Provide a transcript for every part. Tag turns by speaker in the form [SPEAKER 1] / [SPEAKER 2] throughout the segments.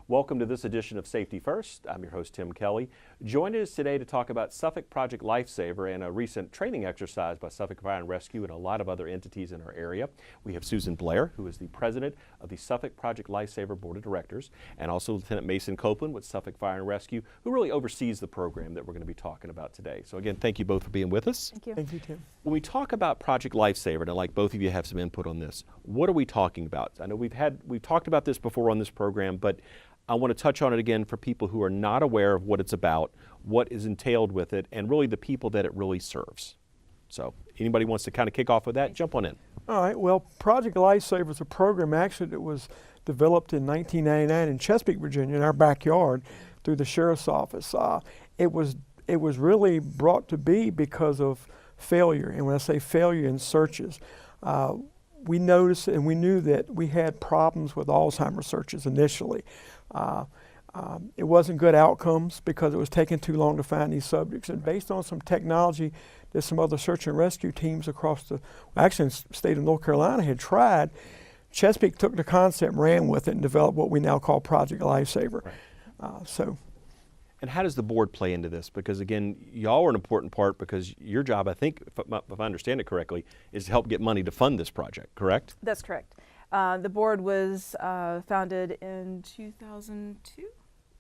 [SPEAKER 1] Welcome to this edition of Safety First. I'm your host, Tim Kelly. Joining us today to talk about Suffolk Project Lifesaver and a recent training exercise by Suffolk Fire and Rescue and a lot of other entities in our area. We have Susan Blair, who is the president of the Suffolk Project Lifesaver Board of Directors, and also Lieutenant Mason Copeland with Suffolk Fire and Rescue, who really oversees the program that we're going to be talking about today. So again, thank you both for being with us.
[SPEAKER 2] Thank you.
[SPEAKER 3] Thank you, Tim.
[SPEAKER 1] When we talk about Project Lifesaver, and I'd like both of you to have some input on this, what are we talking about? I know we've talked about this before on this program, but I want to touch on it again for people who are not aware of what it's about, what is entailed with it, and really the people that it really serves. So anybody wants to kind of kick off with that, jump on in.
[SPEAKER 3] All right, well, Project Lifesaver is a program actually that was developed in 1999 in Chesapeake, Virginia, in our backyard through the Sheriff's Office. It was really brought to be because of failure, and when I say failure in searches, we noticed and we knew that we had problems with Alzheimer's searches initially. It wasn't good outcomes because it was taking too long to find these subjects. And based on some technology that some other search and rescue teams across the state of North Carolina had tried, Chesapeake took the concept, ran with it, and developed what we now call Project Lifesaver. Right.
[SPEAKER 1] And how does the board play into this? Because again, y'all are an important part because your job, I think, if I understand it correctly, is to help get money to fund this project, correct?
[SPEAKER 2] That's correct. The board was founded in 2002?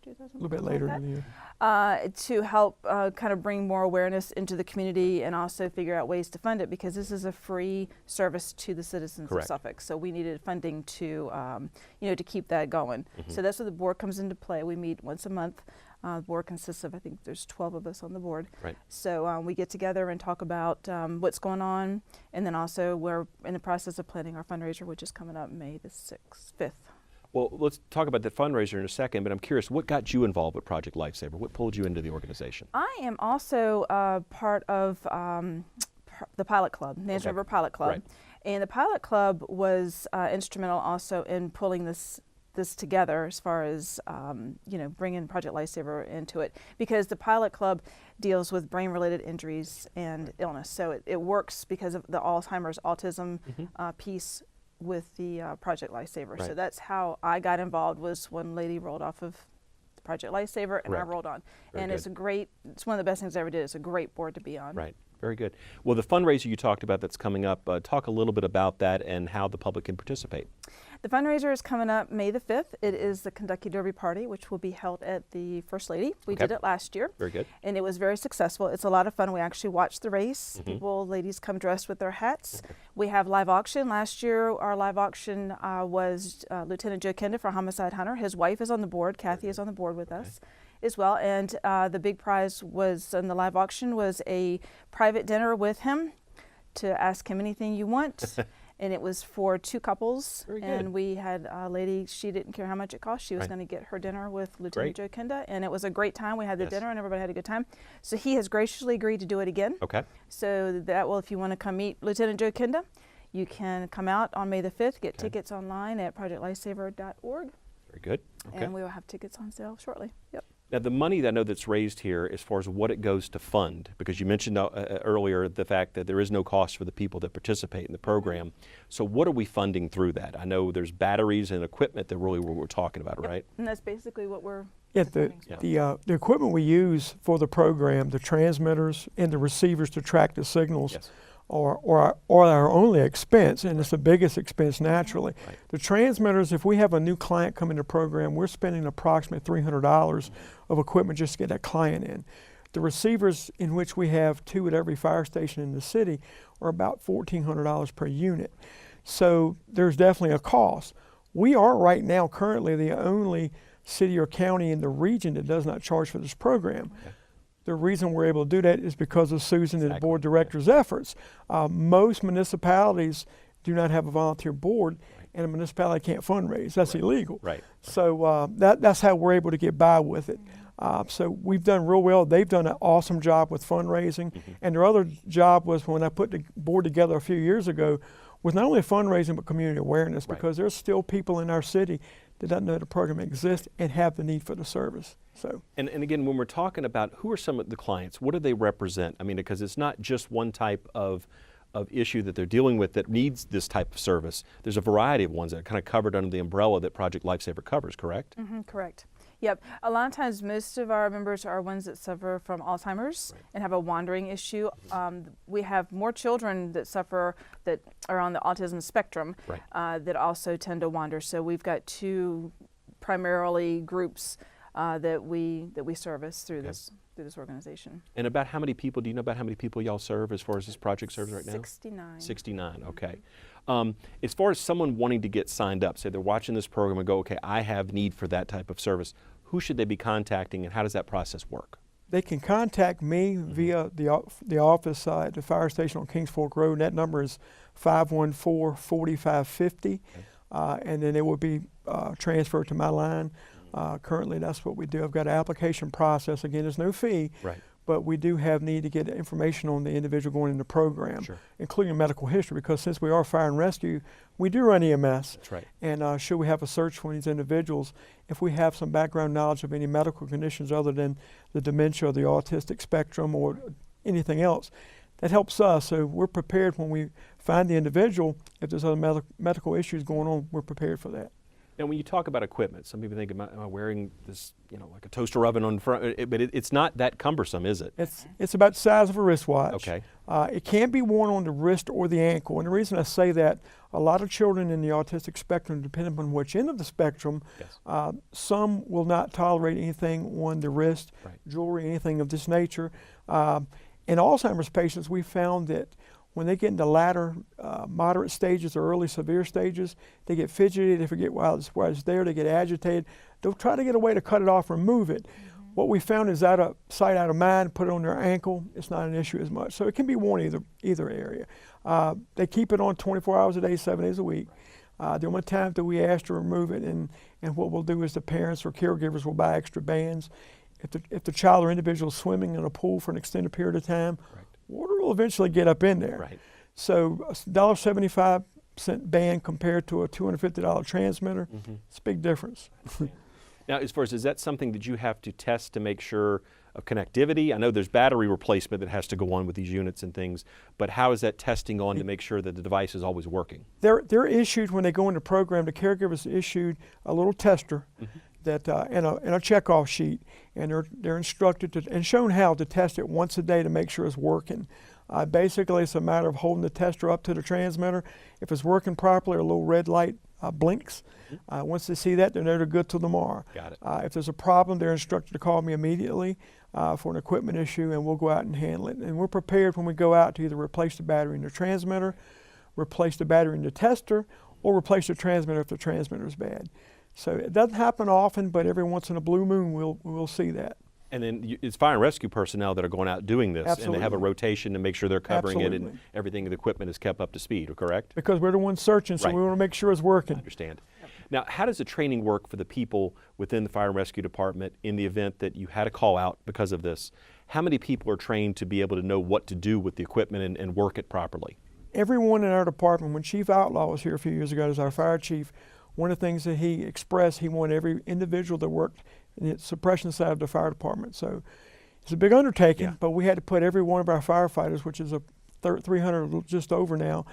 [SPEAKER 3] A little bit later in the year.
[SPEAKER 2] To help kind of bring more awareness into the community and also figure out ways to fund it, because this is a free service to the citizens
[SPEAKER 1] Correct.
[SPEAKER 2] of Suffolk. So we needed funding to, to keep that going. So that's where the board comes into play. We meet once a month. The board consists of, I think there's 12 of us on the board.
[SPEAKER 1] Right.
[SPEAKER 2] So we get together and talk about what's going on, and then also we're in the process of planning our fundraiser, which is coming up May the 5th.
[SPEAKER 1] Well, let's talk about that fundraiser in a second, but I'm curious, what got you involved with Project Lifesaver? What pulled you into the organization?
[SPEAKER 2] I am also part of the Pilot Club, Nancy River Pilot Club.
[SPEAKER 1] Right.
[SPEAKER 2] And the Pilot Club was instrumental also in pulling this together as far as bringing Project Lifesaver into it, because the Pilot Club deals with brain-related injuries and illness. So it works because of the Alzheimer's autism piece with the Project Lifesaver.
[SPEAKER 1] Right.
[SPEAKER 2] So that's how I got involved, was one lady rolled off of the Project Lifesaver and I rolled on.
[SPEAKER 1] Very
[SPEAKER 2] and
[SPEAKER 1] good.
[SPEAKER 2] It's one of the best things I ever did. It's a great board to be on.
[SPEAKER 1] Right. Very good. Well, the fundraiser you talked about that's coming up, talk a little bit about that and how the public can participate.
[SPEAKER 2] The fundraiser is coming up May the 5th. It is the Kentucky Derby Party, which will be held at the First Lady. We did it last year.
[SPEAKER 1] Very good.
[SPEAKER 2] And it was very successful. It's a lot of fun. We actually watched the race. Ladies come dressed with their hats. We have live auction. Last year, our live auction was Lieutenant Joe Kenda for Homicide Hunter. His wife is on the board. Kathy is on the board with us as well. And the big prize was in the live auction was a private dinner with him to ask him anything you want. And it was for 2 couples.
[SPEAKER 1] Very good.
[SPEAKER 2] And we had a lady, she didn't care how much it cost. She was going to get her dinner with Lieutenant Joe Kenda. And it was a great time. We had the dinner and everybody had a good time. So he has graciously agreed to do it again.
[SPEAKER 1] Okay.
[SPEAKER 2] So if you want to come meet Lieutenant Joe Kenda, you can come out on May the 5th, get tickets online at projectlifesaver.org.
[SPEAKER 1] Very good. Okay.
[SPEAKER 2] And we will have tickets on sale shortly. Yep.
[SPEAKER 1] Now, the money that I know that's raised here, as far as what it goes to fund, because you mentioned earlier the fact that there is no cost for the people that participate in the program. So what are we funding through that? I know there's batteries and equipment that really we're talking about, right?
[SPEAKER 2] And that's basically what we're
[SPEAKER 3] the equipment we use for the program, the transmitters and the receivers to track the signals, or our only expense, and it's the biggest expense naturally.
[SPEAKER 1] Right.
[SPEAKER 3] The transmitters, if we have a new client come in the program, we're spending approximately $300 of equipment just to get that client in. The receivers, in which we have 2 at every fire station in the city, are about $1,400 per unit. So there's definitely a cost. We are right now currently the only city or county in the region that does not charge for this program. Okay. The reason we're able to do that is because of Susan and the board director's efforts. Most municipalities do not have a volunteer board, and a municipality can't fundraise. That's illegal.
[SPEAKER 1] Right.
[SPEAKER 3] So that's how we're able to get by with it. So we've done real well. They've done an awesome job with fundraising. And their other job was, when I put the board together a few years ago, was not only fundraising but community awareness, because there's still people in our city that don't know the program exists and have the need for the service. So.
[SPEAKER 1] And again, when we're talking about who are some of the clients, what do they represent? I mean, because it's not just one type of of issue that they're dealing with that needs this type of service, there's a variety of ones that are kind of covered under the umbrella that Project Lifesaver covers, correct?
[SPEAKER 2] Correct. Yep. A lot of times, most of our members are ones that suffer from Alzheimer's and have a wandering issue. We have more children that suffer that are on the autism spectrum that also tend to wander. So we've got two primarily groups that we service through this organization.
[SPEAKER 1] And about how many people, do you know about how many people y'all serve as far as this project serves right now?
[SPEAKER 2] 69.
[SPEAKER 1] 69, okay. As far as someone wanting to get signed up, say they're watching this program and go, okay, I have need for that type of service, who should they be contacting and how does that process work?
[SPEAKER 3] They can contact me via the office at the fire station on Kings Fork Road, and that number is 514-4550, and then it will be transferred to my line. Currently, that's what we do. I've got an application process. Again, there's no fee, but we do have need to get information on the individual going in the program, including medical history, because since we are fire and rescue, we do run EMS.
[SPEAKER 1] That's right.
[SPEAKER 3] And should we have a search for these individuals, if we have some background knowledge of any medical conditions other than the dementia or the autistic spectrum or anything else, that helps us. So we're prepared when we find the individual. If there's other medical issues going on, we're prepared for that.
[SPEAKER 1] Now, when you talk about equipment, some people think, am I wearing this, like a toaster oven on front? But it's not that cumbersome, is it?
[SPEAKER 3] It's about the size of a wristwatch.
[SPEAKER 1] Okay.
[SPEAKER 3] It can be worn on the wrist or the ankle. And the reason I say that, a lot of children in the autistic spectrum, depending on which end of the spectrum, some will not tolerate anything on the wrist, jewelry, anything of this nature. In Alzheimer's patients, we found that when they get into latter moderate stages or early severe stages, they get fidgety, they forget why it's there, they get agitated. They'll try to get a way to cut it off, remove it. What we found is out of sight, out of mind, put it on their ankle, it's not an issue as much. So it can be worn either area. They keep it on 24 hours a day, 7 days a week. The only time that we ask to remove it, and what we'll do is the parents or caregivers will buy extra bands. If the child or individual is swimming in a pool for an extended period of time, water will eventually get up in there. So a $1.75 band compared to a $250 transmitter, it's a big difference.
[SPEAKER 1] Now, as far as, is that something that you have to test to make sure of connectivity? I know there's battery replacement that has to go on with these units and things, but how is that testing on to make sure that the device is always working?
[SPEAKER 3] They're issued when they go into the program. The caregivers issued a little tester that and a checkoff sheet, and they're instructed to and shown how to test it once a day to make sure it's working. Basically, it's a matter of holding the tester up to the transmitter. If it's working properly, a little red light blinks. Once they see that, they know they're good till tomorrow.
[SPEAKER 1] Got it.
[SPEAKER 3] If there's a problem, they're instructed to call me immediately for an equipment issue, and we'll go out and handle it. And we're prepared when we go out to either replace the battery in the transmitter, replace the battery in the tester, or replace the transmitter if the transmitter is bad. So it doesn't happen often, but every once in a blue moon we'll see that.
[SPEAKER 1] And then it's fire and rescue personnel that are going out doing this, and they have a rotation to make sure they're covering it and everything, the equipment is kept up to speed, correct?
[SPEAKER 3] Because we're the ones searching, so we want to make sure it's working.
[SPEAKER 1] I understand. Now, how does the training work for the people within the fire and rescue department in the event that you had a call out because of this? How many people are trained to be able to know what to do with the equipment and work it properly?
[SPEAKER 3] Everyone in our department, when Chief Outlaw was here a few years ago as our fire chief, one of the things that he expressed, he wanted every individual that worked in the suppression side of the fire department. So it's a big undertaking, but we had to put every one of our firefighters, which is a 300 just over now,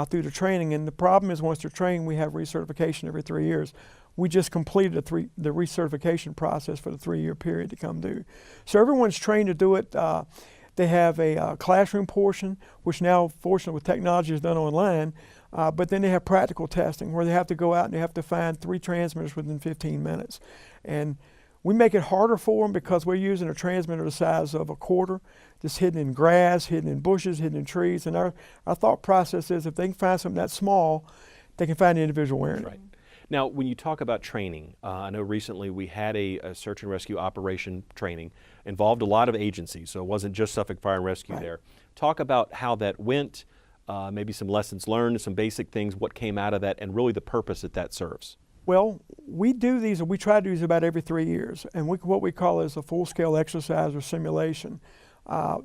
[SPEAKER 3] through the training. And the problem is once they're trained, we have recertification every 3 years. We just completed the recertification process for the 3-year period to come due. So everyone's trained to do it. They have a classroom portion, which now, fortunately, with technology is done online. But then they have practical testing where they have to go out and they have to find 3 transmitters within 15 minutes. And we make it harder for them because we're using a transmitter the size of a quarter, just hidden in grass, hidden in bushes, hidden in trees. And our thought process is if they can find something that small, they can find the individual wearing it.
[SPEAKER 1] Now, when you talk about training, I know recently we had a search and rescue operation training, involved a lot of agencies, so it wasn't just Suffolk Fire and Rescue there. Talk about how that went, maybe some lessons learned, some basic things, what came out of that, and really the purpose that serves.
[SPEAKER 3] Well, we do these, or we try to do these about every 3 years, and what we call is a full-scale exercise or simulation.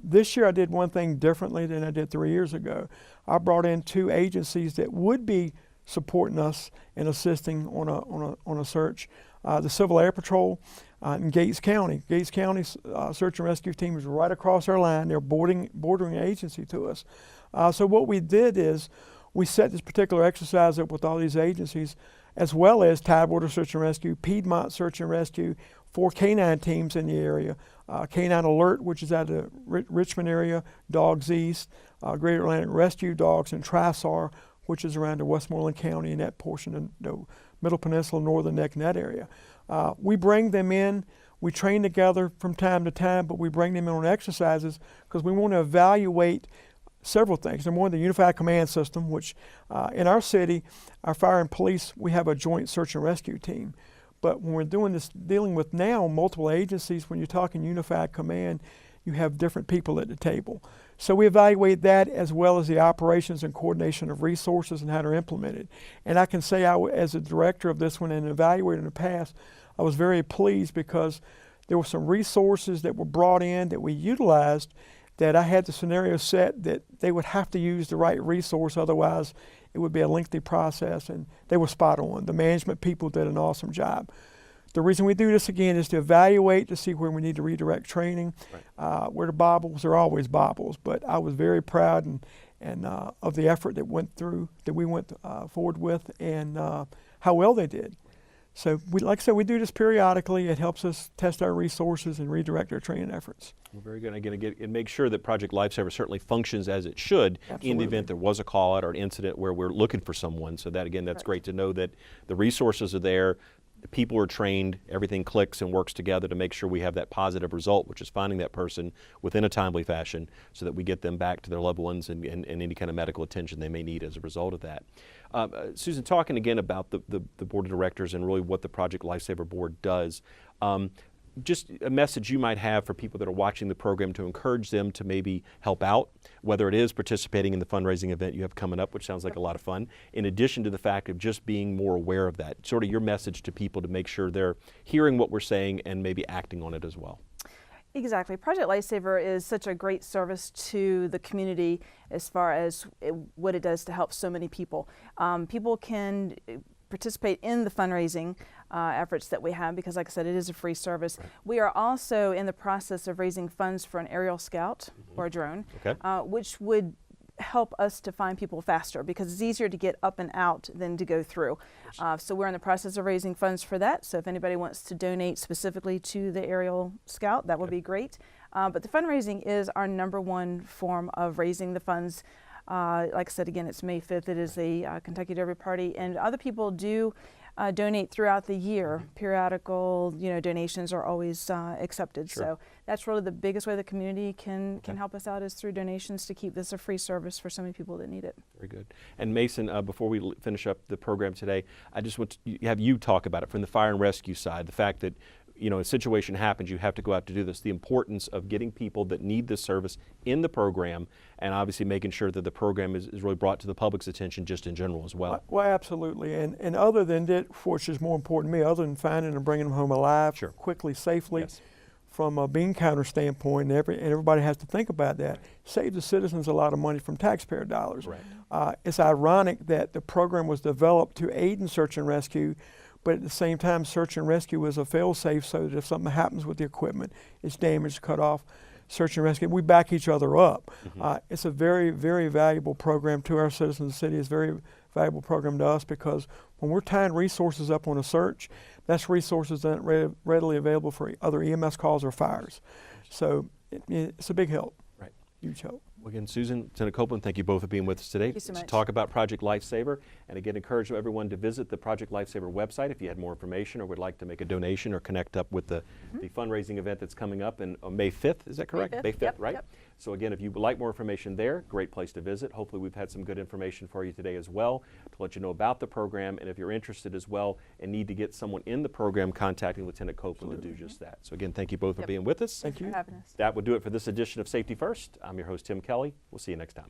[SPEAKER 3] This year I did one thing differently than I did 3 years ago. I brought in 2 agencies that would be supporting us and assisting on a search. The Civil Air Patrol in Gates County. Gates County's search and rescue team is right across our line. They're bordering agency to us. So what we did is we set this particular exercise up with all these agencies, as well as Tidewater Search and Rescue, Piedmont Search and Rescue, 4 canine teams in the area, Canine Alert, which is out of the Richmond area, Dogs East, Greater Atlantic Rescue Dogs, and TriSAR, which is around the Westmoreland County and that portion of the Middle Peninsula, Northern Neck, and that area. We bring them in. We train together from time to time, but we bring them in on exercises because we want to evaluate several things. Number one, the Unified Command System, which in our city, our fire and police, we have a joint search and rescue team. But when we're doing this, dealing with now multiple agencies, when you're talking Unified Command, you have different people at the table. So we evaluate that as well as the operations and coordination of resources and how they're implemented. And I can say as a director of this one and evaluator in the past, I was very pleased because there were some resources that were brought in that we utilized that I had the scenario set that they would have to use the right resource, otherwise it would be a lengthy process, and they were spot on. The management people did an awesome job. The reason we do this again is to evaluate to see where we need to redirect training. Right. Where the bobbles, there are always bobbles, but I was very proud and of the effort that we went forward with, and how well they did. So, like I said, we do this periodically. It helps us test our resources and redirect our training efforts.
[SPEAKER 1] Well, very good. Again, and make sure that Project Lifesaver certainly functions as it should. Absolutely. In the event there was a call out or an incident where we're looking for someone. So that, again, that's right. Great to know that the resources are there, the people are trained, everything clicks and works together to make sure we have that positive result, which is finding that person within a timely fashion so that we get them back to their loved ones and any kind of medical attention they may need as a result of that. Susan, talking again about the board of directors and really what the Project Lifesaver board does, just a message you might have for people that are watching the program to encourage them to maybe help out, whether it is participating in the fundraising event you have coming up, which sounds like a lot of fun, in addition to the fact of just being more aware of that, sort of your message to people to make sure they're hearing what we're saying and maybe acting on it as well.
[SPEAKER 2] Exactly. Project Lifesaver is such a great service to the community as far as what it does to help so many people. People can participate in the fundraising efforts that we have because, like I said, it is a free service. Right. We are also in the process of raising funds for an aerial scout or a drone, which would help us to find people faster because it's easier to get up and out than to go through. So we're in the process of raising funds for that. So if anybody wants to donate specifically to the aerial scout, that would be great. But the fundraising is our #1 form of raising the funds. Like I said, again, it's May 5th. It is a Kentucky Derby party, and other people do donate throughout the year. Periodical, donations are always accepted. Sure. So that's really the biggest way the community can help us out is through donations to keep this a free service for so many people that need it. Very
[SPEAKER 1] good. And Mason, before we finish up the program today, I just want to have you talk about it from the fire and rescue side, the fact that a situation happens, you have to go out to do this, the importance of getting people that need this service in the program, and obviously making sure that the program is really brought to the public's attention just in general as well.
[SPEAKER 3] Well, absolutely. And other than that, which is more important to me, other than finding and bringing them home alive quickly, safely, from a bean counter standpoint, and everybody has to think about that, save the citizens a lot of money from taxpayer dollars. Right. It's ironic that the program was developed to aid in search and rescue, but at the same time, search and rescue is a fail-safe so that if something happens with the equipment, it's damaged, cut off, search and rescue, we back each other up. It's a very, very valuable program to our citizens. The city is a very valuable program to us because when we're tying resources up on a search, that's resources that aren't readily available for other EMS calls or fires. So it's a big help. Right. Huge help.
[SPEAKER 1] Well, again, Susan, Lieutenant Copeland, thank you both for being with us today.
[SPEAKER 2] Thank you so much.
[SPEAKER 1] To talk about Project Lifesaver, and again, encourage everyone to visit the Project Lifesaver website if you had more information or would like to make a donation or connect up with the fundraising event that's coming up on May 5th. Is that correct? May 5th, right? Yep. So again, if you would like more information there, great place to visit. Hopefully we've had some good information for you today as well to let you know about the program, and if you're interested as well and need to get someone in the program, contacting Lieutenant Copeland to do just that. So again, thank you both for being with us.
[SPEAKER 2] Thank you for having us.
[SPEAKER 1] That would do it for this edition of Safety First. I'm your host, Tim Kelly. We'll see you next time.